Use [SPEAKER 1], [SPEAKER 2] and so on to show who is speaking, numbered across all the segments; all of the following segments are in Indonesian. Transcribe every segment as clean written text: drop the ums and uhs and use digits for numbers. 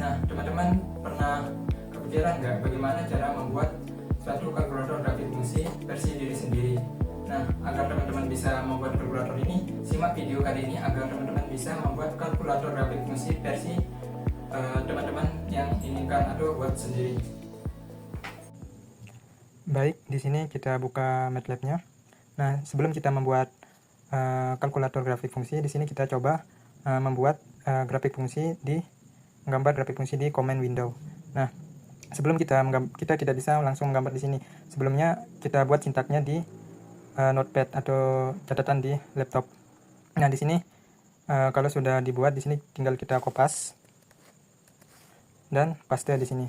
[SPEAKER 1] Nah, teman-teman pernah kepikiran nggak bagaimana cara membuat suatu kalkulator grafik fungsi versi diri sendiri? Nah, agar teman-teman bisa membuat kalkulator ini, simak video kali ini agar teman-teman bisa membuat kalkulator grafik fungsi versi teman-teman yang inginkan atau buat sendiri. Baik, di sini kita buka MATLAB-nya. Nah, sebelum kita membuat kalkulator grafik fungsi, di sini kita coba membuat grafik fungsi di menggambar grafik fungsi di command window. Nah, sebelum kita tidak bisa langsung menggambar di sini. Sebelumnya kita buat sintaknya di notepad atau catatan di laptop. Nah, di sini kalau sudah dibuat, di sini tinggal kita kopas dan paste di sini.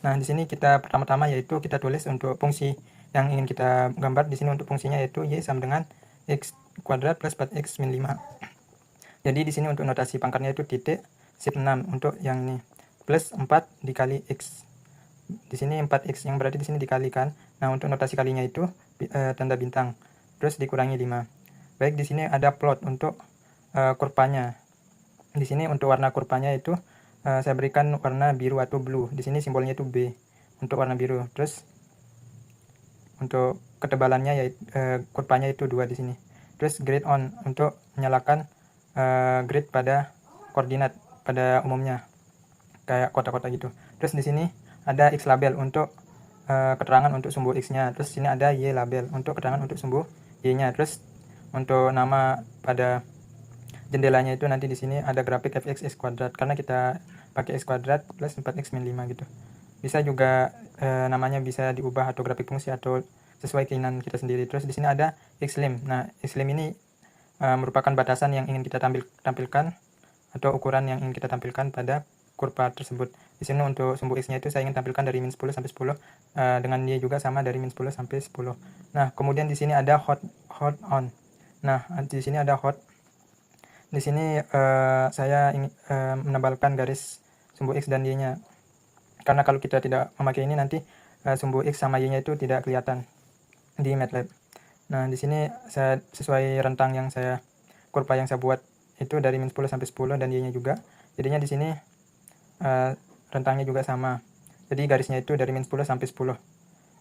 [SPEAKER 1] Nah, di sini kita pertama-tama yaitu kita tulis untuk fungsi yang ingin kita gambar. Di sini untuk fungsinya yaitu y sama dengan x kuadrat plus 4x min 5. Jadi di sini untuk notasi pangkatnya itu titik shift 6 untuk yang ini, plus 4 dikali x. Di sini 4x yang berarti di sini dikalikan. Nah, untuk notasi kalinya itu tanda bintang, terus dikurangi 5. Baik, di sini ada plot untuk kurvanya. Di sini untuk warna kurvanya itu saya berikan warna biru atau blue. Di sini simbolnya itu B untuk warna biru. Terus untuk ketebalannya yaitu kurvanya itu 2 di sini. Terus grade on untuk menyalakan grid pada koordinat pada umumnya kayak kotak-kotak gitu. Terus di sini ada X label untuk keterangan untuk sumbu X-nya. Terus sini ada Y label untuk keterangan untuk sumbu Y-nya. Terus untuk nama pada jendelanya itu nanti di sini ada grafik fx x kuadrat karena kita pakai x kuadrat plus 4x min 5 gitu. Bisa juga namanya bisa diubah atau grafik fungsi atau sesuai keinginan kita sendiri. Terus di sini ada xlim. Nah, xlim ini merupakan batasan yang ingin kita tampilkan atau ukuran yang ingin kita tampilkan pada kurva tersebut. Di sini untuk sumbu x-nya itu saya ingin tampilkan dari min 10 sampai 10, dengan y juga sama dari min 10 sampai 10. Nah, kemudian di sini ada hot on. Nah, di sini ada hot. Di sini saya ingin menambahkan garis sumbu x dan y-nya. Karena kalau kita tidak memakai ini nanti sumbu x sama y-nya itu tidak kelihatan di MATLAB. Nah, di sini saya sesuai rentang yang kurva yang saya buat itu dari min 10 sampai 10 dan y-nya juga. Jadinya di sini rentangnya juga sama. Jadi garisnya itu dari min 10 sampai 10.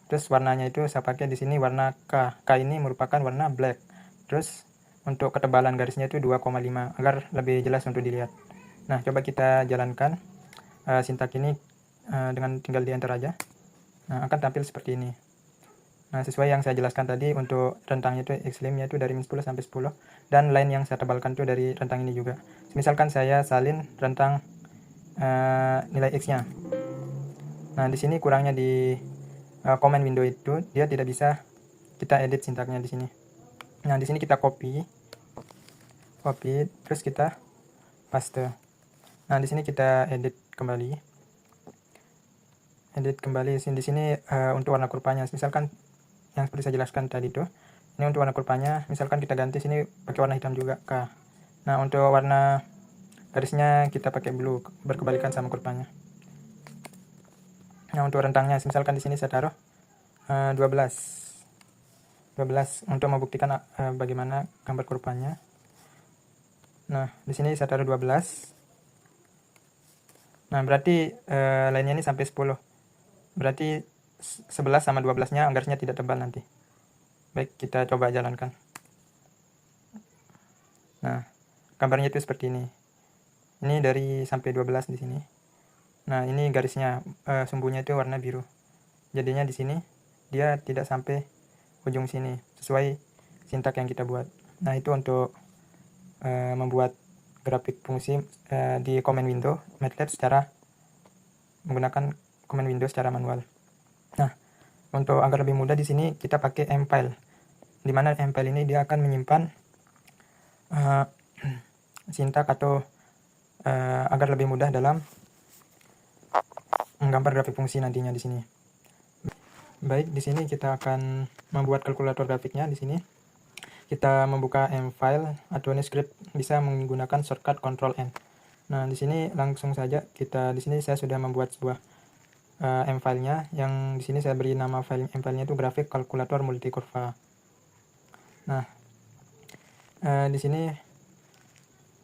[SPEAKER 1] Terus warnanya itu saya pakai di sini warna K. K ini merupakan warna black. Terus untuk ketebalan garisnya itu 2,5 agar lebih jelas untuk dilihat. Nah, coba kita jalankan sintak ini dengan tinggal di enter aja. Nah, akan tampil seperti ini. Nah, sesuai yang saya jelaskan tadi untuk rentangnya itu xlim-nya itu dari min 10 sampai 10 dan line yang saya tebalkan itu dari rentang ini juga. Misalkan saya salin rentang nilai x-nya. Nah, di sini kurangnya di command window itu dia tidak bisa kita edit sintaknya di sini. Nah, di sini kita copy terus kita paste. Nah, di sini kita edit kembali. Di sini untuk warna kurvanya misalkan yang seperti saya jelaskan tadi itu. Ini untuk warna kurvanya, misalkan kita ganti sini pakai warna hitam juga K. Nah, untuk warna garisnya kita pakai blue berkebalikan sama kurvanya. Nah, untuk rentangnya misalkan di sini saya taruh 12 untuk membuktikan bagaimana gambar kurvanya. Nah, di sini saya taruh 12. Nah, berarti lainnya ini sampai 10. Berarti 11 sama 12-nya garisnya tidak tebal nanti. Baik, kita coba jalankan. Nah, gambarnya itu seperti ini. Ini dari sampai 12 di sini. Nah, ini garisnya sumbunya itu warna biru. Jadinya di sini dia tidak sampai ujung sini sesuai sintak yang kita buat. Nah, itu untuk membuat grafik fungsi di command window MATLAB secara menggunakan command window secara manual. Nah, untuk agar lebih mudah di sini kita pakai mfile. Di mana mfile ini dia akan menyimpan sintak atau agar lebih mudah dalam menggambar grafik fungsi nantinya di sini. Baik, di sini kita akan membuat kalkulator grafiknya di sini. Kita membuka mfile atau script bisa menggunakan shortcut Ctrl N. Nah, di sini langsung saja di sini saya sudah membuat sebuah mfile-nya yang di sini saya beri nama mfile-nya itu grafik kalkulator multikurva. Nah, di sini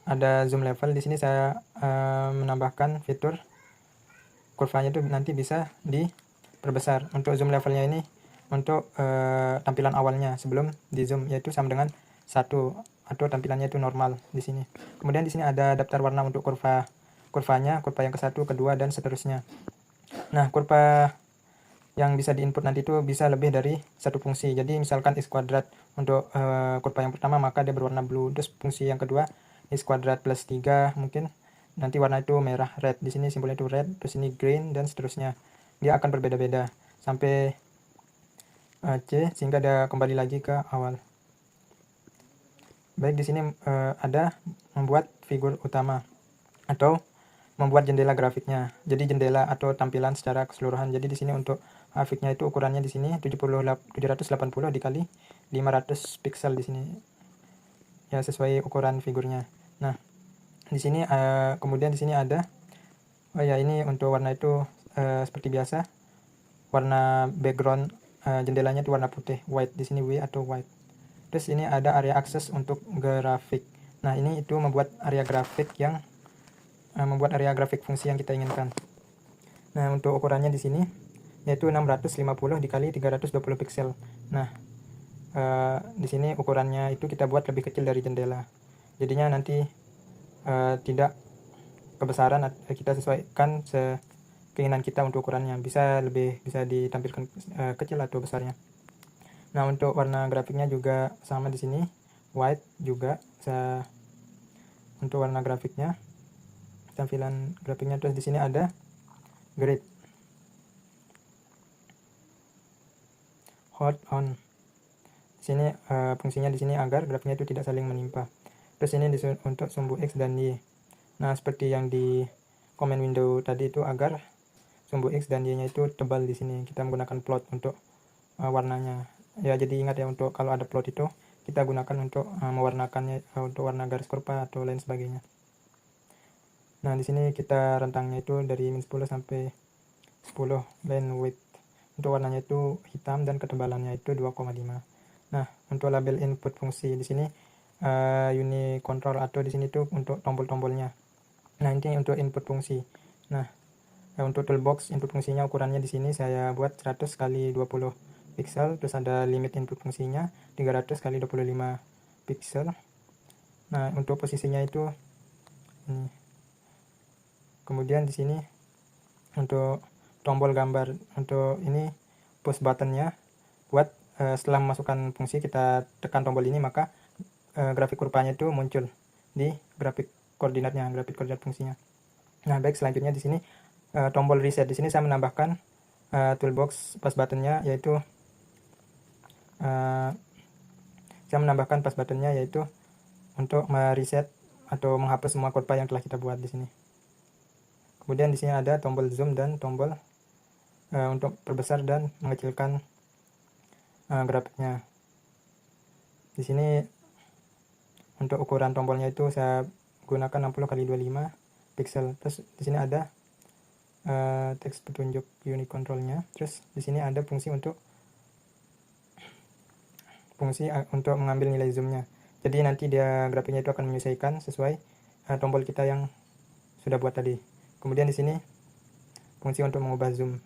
[SPEAKER 1] ada zoom level. Di sini saya menambahkan fitur kurvanya itu nanti bisa diperbesar. Untuk zoom levelnya ini untuk tampilan awalnya sebelum di zoom, yaitu sama dengan 1 atau tampilannya itu normal di sini. Kemudian di sini ada daftar warna untuk kurvanya, kurva yang ke-1, kedua, dan seterusnya. Nah, kurva yang bisa diinput nanti itu bisa lebih dari satu fungsi. Jadi misalkan x kuadrat untuk kurva yang pertama, maka dia berwarna blue. Terus fungsi yang kedua x kuadrat plus 3, mungkin nanti warna itu merah, red. Di sini simbolnya itu red, terus ini green, dan seterusnya. Dia akan berbeda-beda sampai C, sehingga dia kembali lagi ke awal. Baik, di sini ada membuat figur utama atau membuat jendela grafiknya. Jadi jendela atau tampilan secara keseluruhan. Jadi di sini untuk grafiknya itu ukurannya di sini 780 dikali 500 pixel di sini. Ya, sesuai ukuran figurnya. Nah, di sini kemudian di sini ada ini untuk warna itu seperti biasa. Warna background jendelanya itu warna putih, white. Di sini W atau white. Terus ini ada area akses untuk grafik. Nah, ini itu membuat area grafik fungsi yang kita inginkan. Nah, untuk ukurannya di sini yaitu 650 dikali 320 pixel. Nah, di sini ukurannya itu kita buat lebih kecil dari jendela. Jadinya nanti tidak kebesaran, kita sesuaikan keinginan kita untuk ukurannya. Bisa ditampilkan kecil atau besarnya. Nah, untuk warna grafiknya juga sama di sini, white juga. Untuk warna grafiknya, tampilan grafiknya, terus di sini ada grid, hot on. Di sini fungsinya di sini agar grafiknya itu tidak saling menimpa. Terus ini untuk sumbu X dan Y. Nah, seperti yang di command window tadi itu, agar sumbu X dan Y-nya itu tebal. Di sini kita menggunakan plot untuk warnanya. Ya, jadi ingat ya, untuk kalau ada plot itu kita gunakan untuk mewarnakannya, untuk warna garis kurva atau lain sebagainya. Nah, di sini kita rentangnya itu dari -10 sampai 10 line width. Untuk warnanya itu hitam dan ketebalannya itu 2,5. Nah, untuk label input fungsi di sini unit control atau di sini tuh untuk tombol-tombolnya. Nah, ini untuk input fungsi. Nah, untuk toolbox input fungsinya ukurannya di sini saya buat 100 kali 20 pixel, terus ada limit input fungsinya 300 kali 25 pixel. Nah, untuk posisinya itu ini. Kemudian di sini untuk tombol gambar, untuk ini push buttonnya buat setelah memasukkan fungsi kita tekan tombol ini, maka grafik kurvanya itu muncul di grafik koordinatnya, grafik koordinat fungsinya. Nah, baik, selanjutnya di sini tombol reset. Di sini saya menambahkan toolbox push buttonnya, yaitu untuk mereset atau menghapus semua kurva yang telah kita buat di sini. Kemudian di sini ada tombol zoom dan tombol untuk perbesar dan mengecilkan grafiknya. Di sini untuk ukuran tombolnya itu saya gunakan 60 kali 25 pixel. Terus di sini ada teks petunjuk unit controlnya. Terus di sini ada fungsi untuk mengambil nilai zoomnya. Jadi nanti dia grafiknya itu akan menyesuaikan sesuai tombol kita yang sudah buat tadi. Kemudian di sini fungsi untuk mengubah zoom.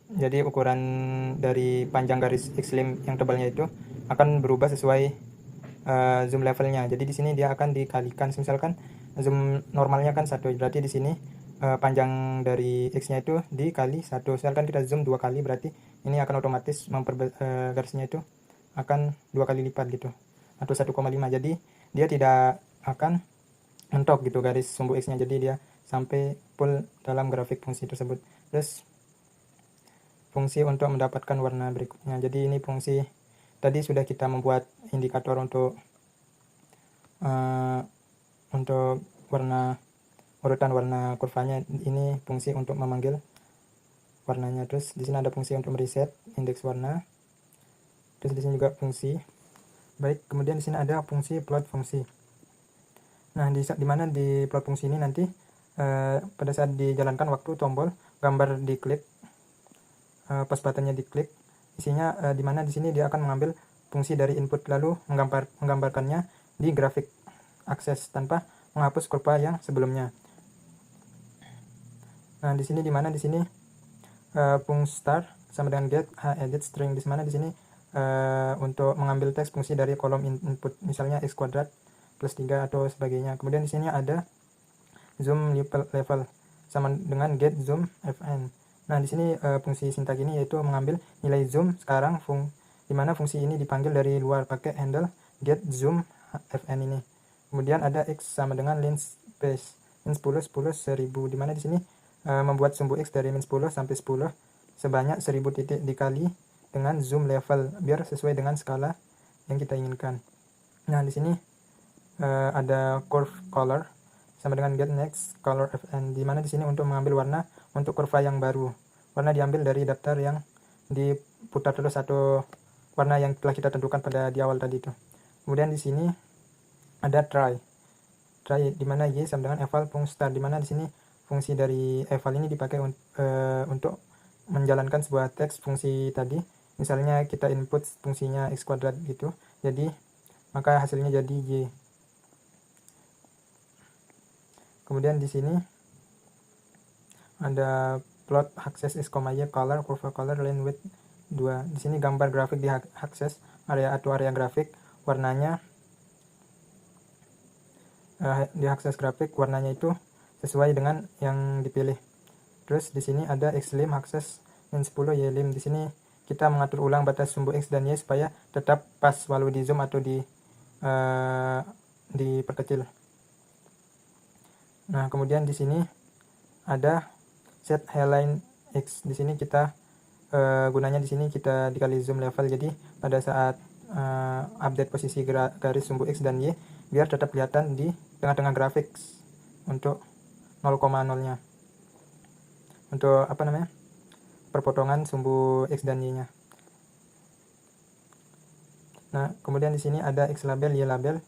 [SPEAKER 1] Jadi ukuran dari panjang garis X-lim yang tebalnya itu akan berubah sesuai zoom levelnya. Jadi di sini dia akan dikalikan. Misalkan zoom normalnya kan 1, berarti di sini panjang dari X-nya itu dikali 1. Misalkan kita zoom 2 kali, berarti ini akan otomatis garisnya itu akan 2 kali lipat gitu, atau 1,5. Jadi dia tidak akan mentok gitu garis sumbu X-nya, jadi dia sampai full dalam grafik fungsi tersebut. Terus fungsi untuk mendapatkan warna berikutnya. Jadi ini fungsi tadi sudah kita membuat indikator untuk urutan warna kurvanya. Ini fungsi untuk memanggil warnanya. Terus di sini ada fungsi untuk mereset indeks warna. Terus di sini juga fungsi. Baik, kemudian di sini ada fungsi plot fungsi. Nah, di mana di plot fungsi ini nanti pada saat dijalankan waktu tombol gambar diklik, pas buttonnya diklik, isinya di mana di sini dia akan mengambil fungsi dari input lalu menggambarkannya di grafik akses tanpa menghapus kurva yang sebelumnya. Nah, di sini di sini function start sama dengan get edit string. Di mana di sini untuk mengambil teks fungsi dari kolom input, misalnya x kuadrat plus 3 atau sebagainya. Kemudian di sini ada zoom level sama dengan get zoom fn. Nah, di sini fungsi sintak ini yaitu mengambil nilai zoom sekarang di mana fungsi ini dipanggil dari luar pakai handle get zoom fn ini. Kemudian ada x sama dengan length space min 10 10 1000, di mana di sini membuat sumbu x dari min 10 sampai 10 sebanyak 1000 titik dikali dengan zoom level biar sesuai dengan skala yang kita inginkan. Nah, di sini ada curve color sama dengan get next color fn, di mana di sini untuk mengambil warna untuk kurva yang baru. Warna diambil dari daftar yang diputar terus atau warna yang telah kita tentukan pada di awal tadi itu. Kemudian di sini ada try di mana y sama dengan eval start, di mana di sini fungsi dari eval ini dipakai untuk menjalankan sebuah teks fungsi tadi. Misalnya kita input fungsinya x kuadrat gitu, jadi maka hasilnya jadi y. Kemudian di sini ada plot axis x, y color curve color line width 2. Di sini gambar grafik di axis area atau area grafik, warnanya di akses grafik warnanya itu sesuai dengan yang dipilih. Terus di sini ada x lim akses min 10 y lim. Di sini kita mengatur ulang batas sumbu x dan y supaya tetap pas walau di zoom atau diperkecil. Nah, kemudian di sini ada set highline x. Di sini kita gunanya di sini kita dikali zoom level. Jadi pada saat update posisi garis sumbu x dan y biar tetap kelihatan di tengah-tengah grafik untuk 0,0-nya. Untuk perpotongan sumbu x dan y-nya. Nah, kemudian di sini ada x label, y label,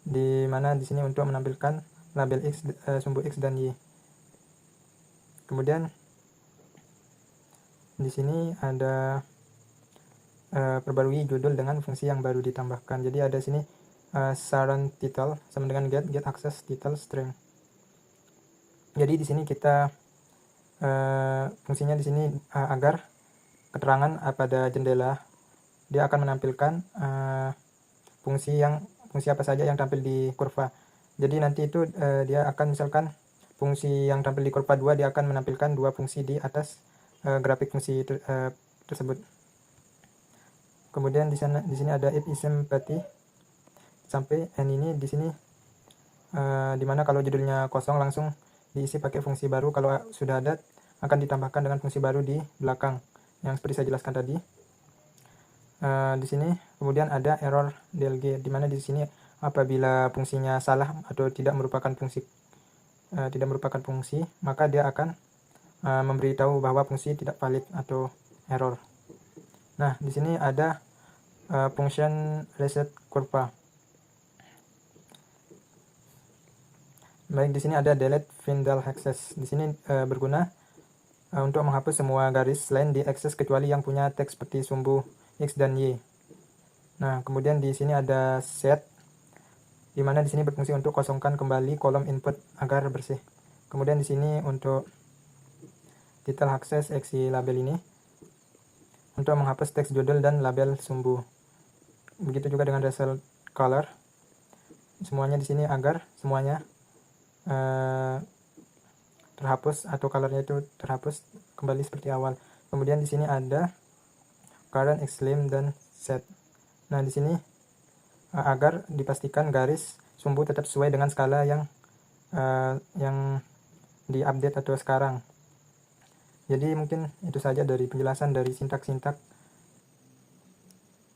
[SPEAKER 1] di mana di sini untuk menampilkan label x, sumbu x dan y. Kemudian di sini ada perbarui judul dengan fungsi yang baru ditambahkan. Jadi ada sini surround title sama dengan get access title string. Jadi di sini kita fungsinya di sini agar keterangan pada jendela dia akan menampilkan fungsi apa saja yang tampil di kurva. Jadi nanti itu dia akan misalkan fungsi yang tampil di kurva 2 dia akan menampilkan dua fungsi di atas grafik fungsi tersebut. Kemudian di sini ada if ism empty sampai n ini di sini dimana kalau judulnya kosong langsung diisi pakai fungsi baru, kalau sudah ada akan ditambahkan dengan fungsi baru di belakang yang seperti saya jelaskan tadi. Di sini kemudian ada error dlg, di mana di sini apabila fungsinya salah atau tidak merupakan fungsi maka dia akan memberitahu bahwa fungsi tidak valid atau error. Nah, di sini ada function reset kurva. Baik, di sini ada delete Vindal access. Di sini berguna untuk menghapus semua garis lain di akses kecuali yang punya teks seperti sumbu x dan y. Nah, kemudian di sini ada set, di mana di sini berfungsi untuk kosongkan kembali kolom input agar bersih. Kemudian di sini untuk title access x label ini untuk menghapus teks judul dan label sumbu. Begitu juga dengan result color. Semuanya di sini agar semuanya terhapus atau colornya itu terhapus kembali seperti awal. Kemudian di sini ada current, xlim dan set. Nah, di sini agar dipastikan garis sumbu tetap sesuai dengan skala yang diupdate atau sekarang. Jadi mungkin itu saja dari penjelasan dari sintak-sintak.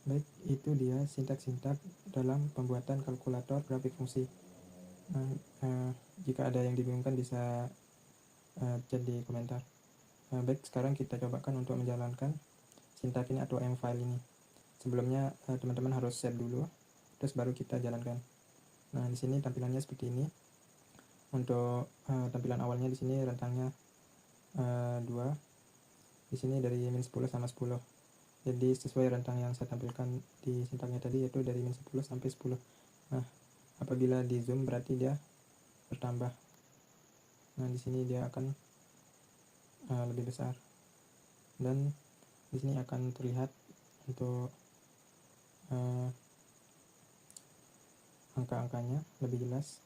[SPEAKER 1] Baik, itu dia sintak-sintak dalam pembuatan kalkulator grafik fungsi. Jika ada yang dibingungkan bisa chat di komentar. Baik, sekarang kita cobakan untuk menjalankan sintak ini atau m-file ini. Sebelumnya teman-teman harus save dulu, terus baru kita jalankan. Nah, di sini tampilannya seperti ini. Untuk tampilan awalnya di sini rentangnya 2. Di sini dari min 10 sama 10. Jadi sesuai rentang yang saya tampilkan di sintaknya tadi, yaitu dari min 10 sampai 10. Nah, apabila di zoom berarti dia bertambah. Nah, di sini dia akan lebih besar, dan di sini akan terlihat untuk angka-angkanya lebih jelas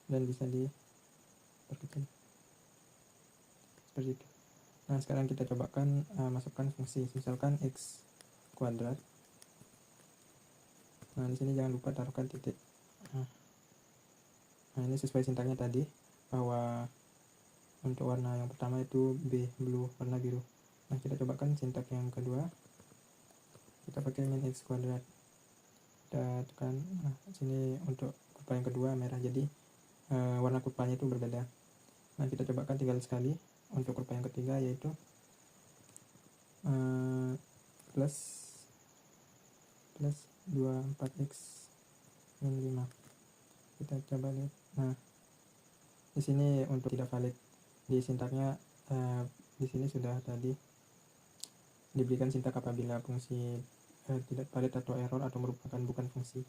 [SPEAKER 1] dan bisa diperkecil seperti itu. Nah, sekarang kita cobakan masukkan fungsi, misalkan x kuadrat. Nah, di sini jangan lupa taruhkan titik. Nah, ini sesuai sintaknya tadi, bahwa untuk warna yang pertama itu blue, warna biru. Nah, kita cobakan sintak yang kedua. Kita pakai min x kuadrat. Kita tekan, nah sini untuk kurva yang kedua merah, jadi warna kurvanya itu berbeda. Nah, kita cobakan tinggal sekali untuk kurva yang ketiga, yaitu plus 24x min 5. Kita coba lihat. Nah, di sini untuk tidak valid di sintaknya, di sini sudah tadi diberikan sintak apabila fungsi tidak valid atau error atau merupakan bukan fungsi.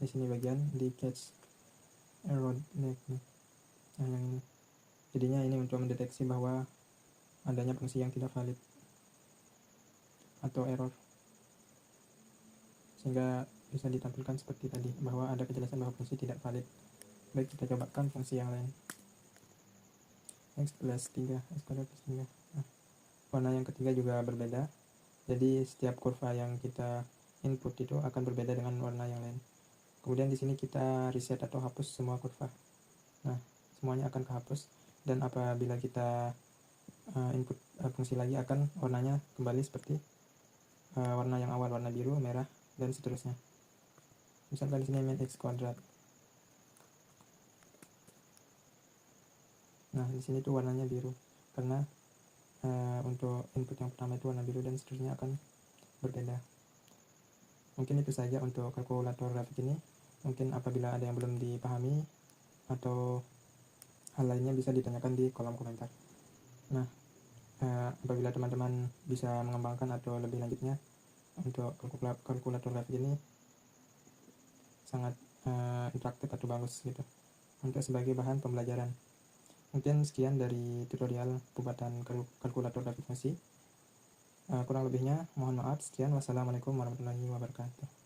[SPEAKER 1] Di sini bagian di catch error nih. Nah, yang ini jadinya ini untuk mendeteksi bahwa adanya fungsi yang tidak valid atau error, sehingga bisa ditampilkan seperti tadi bahwa ada kejelasan bahwa fungsi tidak valid. Baik, kita cobakan fungsi yang lain. X plus 3, x kuadrat plus 3. Nah, warna yang ketiga juga berbeda, jadi setiap kurva yang kita input itu akan berbeda dengan warna yang lain. Kemudian di sini kita reset atau hapus semua kurva. Nah, semuanya akan kehapus, dan apabila kita input fungsi lagi, akan warnanya kembali seperti warna yang awal, warna biru, merah, dan seterusnya. Misalkan di sini min x kuadrat. Nah, di sini tuh warnanya biru karena untuk input yang pertama itu warna biru, dan seterusnya akan berbeda. Mungkin itu saja untuk kalkulator grafik ini. Mungkin apabila ada yang belum dipahami atau hal lainnya bisa ditanyakan di kolom komentar. Nah, apabila teman-teman bisa mengembangkan atau lebih lanjutnya untuk kalkulator grafik ini sangat interaktif atau bagus gitu untuk sebagai bahan pembelajaran. Mungkin sekian dari tutorial pembuatan kalkulator grafik fungsi. Kurang lebihnya mohon maaf. Sekian, wassalamualaikum warahmatullahi wabarakatuh.